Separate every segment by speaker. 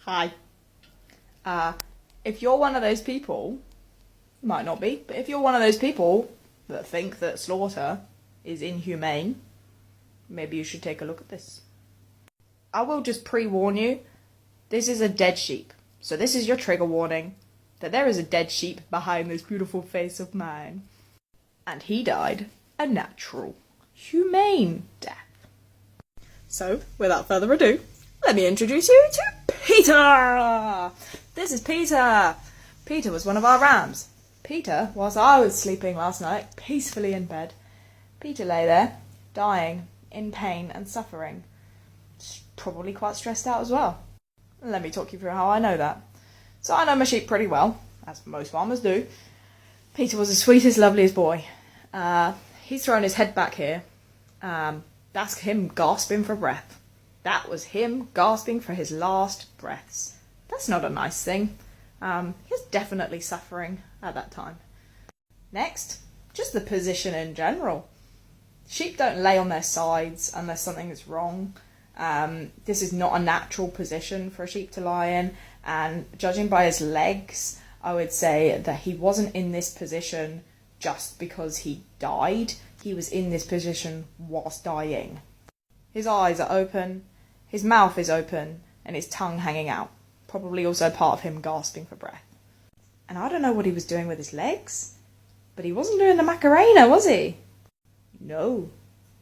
Speaker 1: Hi. If you're one of those people, might not be, but if you're one of those people that think that slaughter is inhumane, maybe you should take a look at this. I will just pre-warn you, this is a dead sheep. So this is your trigger warning, that there is a dead sheep behind this beautiful face of mine. And he died a natural, humane death. So, without further ado, let me introduce you to Peter! This is Peter! Peter was one of our rams. Peter, whilst I was sleeping last night, peacefully in bed, Peter lay there, dying, in pain and suffering. Probably quite stressed out as well. Let me talk you through how I know that. So I know my sheep pretty well, as most farmers do. Peter was the sweetest, loveliest boy. He's thrown his head back here. That's him gasping for breath. That was him gasping for his last breaths. That's not a nice thing. He was definitely suffering at that time. Next, just the position in general. Sheep don't lay on their sides unless something is wrong. This is not a natural position for a sheep to lie in, and judging by his legs, I would say that he wasn't in this position just because he died. He was in this position whilst dying. His eyes are open, his mouth is open, and his tongue hanging out. Probably also part of him gasping for breath. And I don't know what he was doing with his legs, but he wasn't doing the Macarena, was he? No,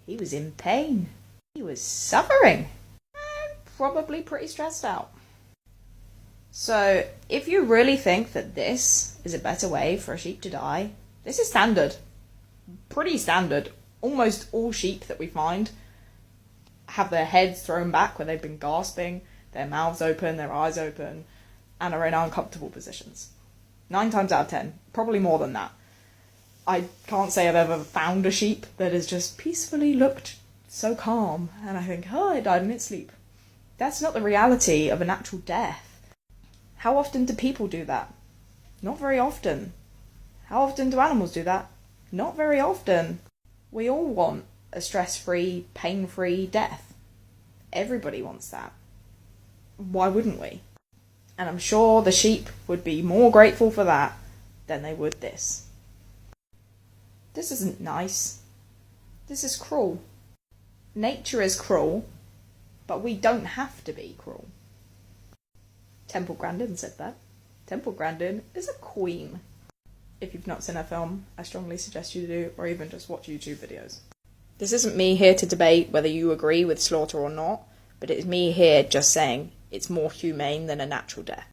Speaker 1: he was in pain. He was suffering. And probably pretty stressed out. So, if you really think that this is a better way for a sheep to die, this is standard. Pretty standard. Almost all sheep that we find have their heads thrown back where they've been gasping, their mouths open, their eyes open, and are in uncomfortable positions. 9 times out of 10, probably more than that. I can't say I've ever found a sheep that has just peacefully looked so calm, and I think, oh, it died in its sleep. That's not the reality of an actual death. How often do people do that? Not very often. How often do animals do that? Not very often. We all want a stress-free, pain-free death. Everybody wants that. Why wouldn't we? And I'm sure the sheep would be more grateful for that than they would this. This isn't nice. This is cruel. Nature is cruel, but we don't have to be cruel. Temple Grandin said that. Temple Grandin is a queen. If you've not seen her film, I strongly suggest you do, or even just watch YouTube videos. This isn't me here to debate whether you agree with slaughter or not, but it is me here just saying it's more humane than a natural death.